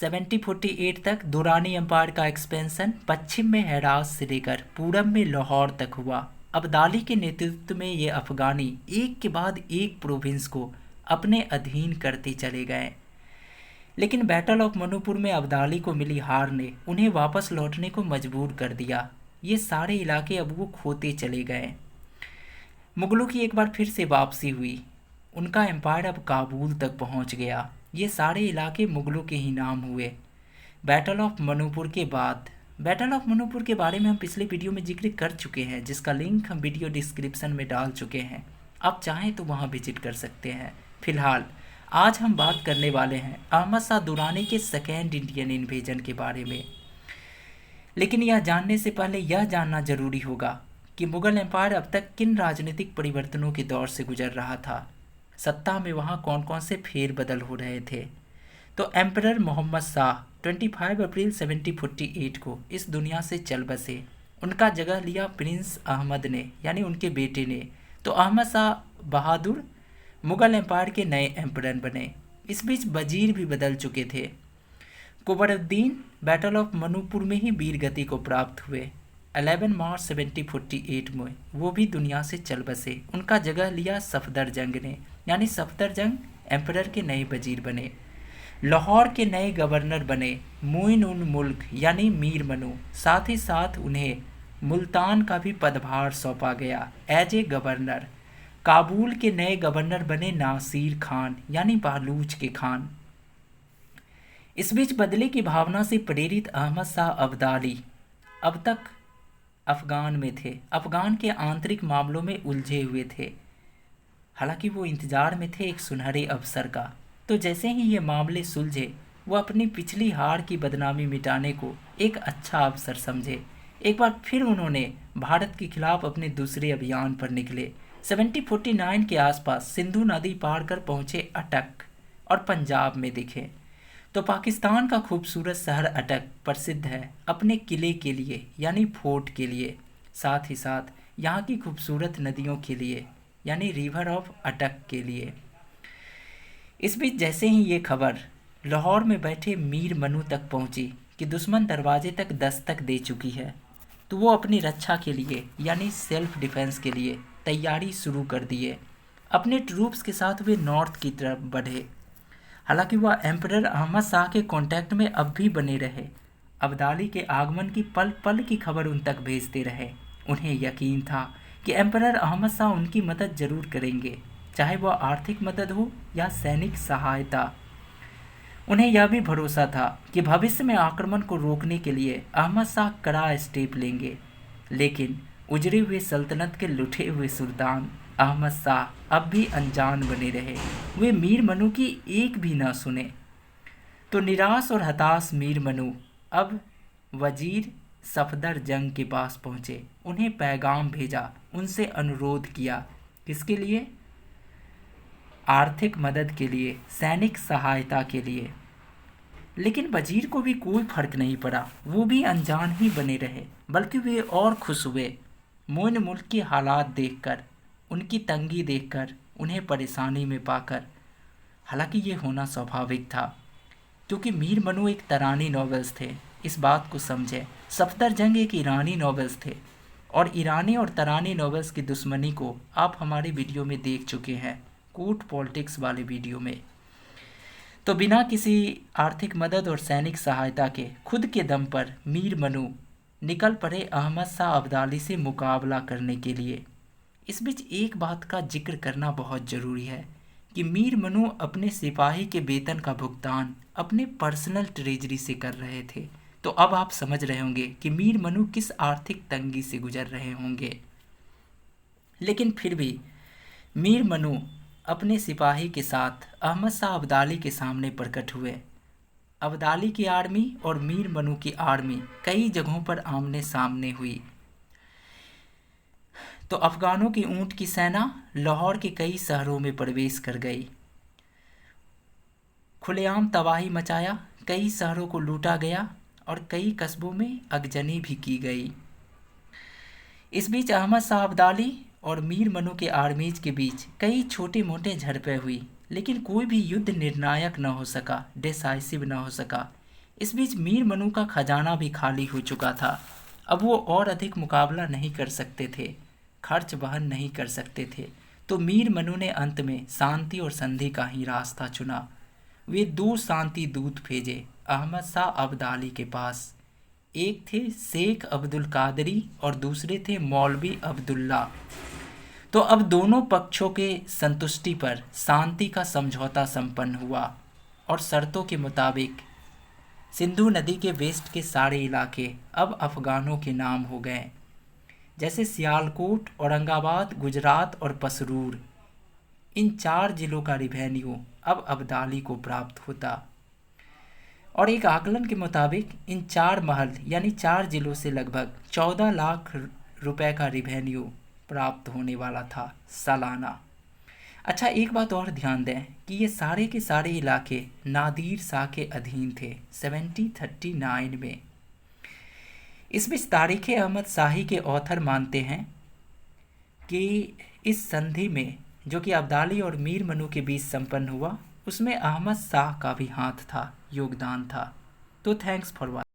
1748 तक दुरानी एम्पायर का एक्सपेंशन पश्चिम में हेरात से लेकर पूरब में लाहौर तक हुआ। अब्दाली के नेतृत्व में ये अफगानी एक के बाद एक प्रोविंस को अपने अधीन करते चले गए। लेकिन बैटल ऑफ मणिपुर में अब्दाली को मिली हार ने उन्हें वापस लौटने को मजबूर कर दिया। ये सारे इलाके अब वो खोते चले गए। मुगलों की एक बार फिर से वापसी हुई। उनका एम्पायर अब काबुल तक पहुंच गया। ये सारे इलाके मुगलों के ही नाम हुए। बैटल ऑफ मणिपुर के बाद, बैटल ऑफ मणिपुर के बारे में हम पिछले वीडियो में जिक्र कर चुके हैं, जिसका लिंक हम वीडियो डिस्क्रिप्शन में डाल चुके हैं। आप चाहें तो वहां विजिट कर सकते हैं। फिलहाल आज हम बात करने वाले हैं अहमद शाह दुरानी के सेकेंड इंडियन इन्वेजन के बारे में। लेकिन यह जानने से पहले यह जानना जरूरी होगा कि मुगल एम्पायर अब तक किन राजनीतिक परिवर्तनों के दौर से गुजर रहा था। सत्ता में वहाँ कौन कौन से फेरबदल हो रहे थे। तो एम्परर मोहम्मद शाह 25 अप्रैल 1748 को इस दुनिया से चल बसे। उनका जगह लिया प्रिंस अहमद ने, यानी उनके बेटे ने। तो अहमद शाह बहादुर मुगल एम्पायर के नए एम्परर बने। इस बीच वजीर भी बदल चुके थे। कुबरुद्दीन बैटल ऑफ मणिपुर में ही वीर गति को प्राप्त हुए। 11 मार्च 1748 में वो भी दुनिया से चल बसे। उनका जगह लिया सफदरजंग ने, यानी सफदरजंग एम्परर के नए वजीर बने। लाहौर के नए गवर्नर बने मोइन उन मुल्क, यानी मीर मनु। साथ ही साथ उन्हें मुल्तान का भी पदभार सौंपा गया एज ए गवर्नर। काबुल के नए गवर्नर बने नासिर खान, यानी बलूच के खान। इस बीच बदले की भावना से प्रेरित अहमद शाह अब्दाली अब तक अफगान में थे। अफगान के आंतरिक मामलों में उलझे हुए थे। हालांकि वो इंतजार में थे एक सुनहरे अवसर का। तो जैसे ही ये मामले सुलझे, वो अपनी पिछली हार की बदनामी मिटाने को एक अच्छा अवसर समझे। एक बार फिर उन्होंने भारत के खिलाफ अपने दूसरे अभियान पर निकले। 1749 के आसपास सिंधु नदी पार कर पहुंचे अटक और पंजाब में दिखे। तो पाकिस्तान का खूबसूरत शहर अटक प्रसिद्ध है अपने किले के लिए, यानी फोर्ट के लिए। साथ ही साथ यहाँ की खूबसूरत नदियों के लिए, यानी रिवर ऑफ अटक के लिए। इस बीच जैसे ही ये खबर लाहौर में बैठे मीर मनु तक पहुंची कि दुश्मन दरवाजे तक दस्तक दे चुकी है, तो वो अपनी रक्षा के लिए, यानी सेल्फ डिफेंस के लिए तैयारी शुरू कर दिए। अपने ट्रूप्स के साथ वे नॉर्थ की तरफ बढ़े। हालांकि वह एम्परर अहमद शाह के कांटेक्ट में अब भी बने रहे। अब्दाली के आगमन की पल पल की खबर उन तक भेजते रहे। उन्हें यकीन था कि एम्परर अहमद शाह उनकी मदद जरूर करेंगे, चाहे वह आर्थिक मदद हो या सैनिक सहायता। उन्हें यह भी भरोसा था कि भविष्य में आक्रमण को रोकने के लिए अहमद शाह कड़ा स्टेप लेंगे। लेकिन उजड़े हुए सल्तनत के लुटे हुए सुल्तान अहमद शाह अब भी अनजान बने रहे। वे मीर मनु की एक भी न सुने। तो निराश और हताश मीर मनु अब वजीर सफदरजंग के पास पहुंचे। उन्हें पैगाम भेजा, उनसे अनुरोध किया। किसके लिए? आर्थिक मदद के लिए, सैनिक सहायता के लिए। लेकिन वजीर को भी कोई फर्क नहीं पड़ा। वो भी अनजान ही बने रहे, बल्कि वे और खुश हुए मोइन मुल्क की हालात देखकर, उनकी तंगी देखकर, उन्हें परेशानी में पाकर। हालांकि ये होना स्वाभाविक था, क्योंकि मीर मनु एक तरानी नॉवेल्स थे। इस बात को समझे। सफदरजंग एक ईरानी नॉवेल्स थे, और ईरानी और तरानी नॉवेल्स की दुश्मनी को आप हमारे वीडियो में देख चुके हैं, कूट पॉलिटिक्स वाले वीडियो में। तो बिना किसी आर्थिक मदद और सैनिक सहायता के खुद के दम पर मीर मनु निकल पड़े अहमद शाह अब्दाली से मुकाबला करने के लिए। इस बीच एक बात का जिक्र करना बहुत ज़रूरी है कि मीर मनु अपने सिपाही के वेतन का भुगतान अपने पर्सनल ट्रेजरी से कर रहे थे। तो अब आप समझ रहे होंगे कि मीर मनु किस आर्थिक तंगी से गुजर रहे होंगे। लेकिन फिर भी मीर मनु अपने सिपाही के साथ अहमद शाह अब्दाली के सामने प्रकट हुए। अब्दाली की आर्मी और मीर मनु की आर्मी कई जगहों पर आमने सामने हुई। तो अफगानों की ऊंट की सेना लाहौर के कई शहरों में प्रवेश कर गई। खुलेआम तबाही मचाया, कई शहरों को लूटा गया और कई कस्बों में आगजनी भी की गई। इस बीच अहमद शाह अब्दाली और मीर मनु के आर्मीज के बीच कई छोटे मोटे झड़पें हुई, लेकिन कोई भी युद्ध निर्णायक न हो सका, डिसाइसिव न हो सका। इस बीच मीर मनु का खजाना भी खाली हो चुका था। अब वो और अधिक मुकाबला नहीं कर सकते थे, खर्च वहन नहीं कर सकते थे। तो मीर मनु ने अंत में शांति और संधि का ही रास्ता चुना। वे दो शांति दूत भेजे अहमद शाह अब्दाली के पास। एक थे शेख अब्दुल कादरी और दूसरे थे मौलवी अब्दुल्ला। तो अब दोनों पक्षों के संतुष्टि पर शांति का समझौता संपन्न हुआ और शर्तों के मुताबिक सिंधु नदी के वेस्ट के सारे इलाके अब अफगानों के नाम हो गए, जैसे सियालकोट, औरंगाबाद, गुजरात और पसरूर। इन 4 जिलों का रिवेन्यू अब अब्दाली को प्राप्त होता और एक आकलन के मुताबिक इन 4 महल यानी 4 जिलों से लगभग 14 लाख रुपए का रिवेन्यू प्राप्त होने वाला था सालाना। अच्छा, एक बात और ध्यान दें कि ये सारे के सारे इलाके नादिर शाह के अधीन थे 1739 में। इस बीच तारीख अहमद शाही के ऑथर मानते हैं कि इस संधि में जो कि अब्दाली और मीर मनु के बीच संपन्न हुआ, उसमें अहमद शाह का भी हाथ था, योगदान था। तो थैंक्स फॉर वॉचिंग।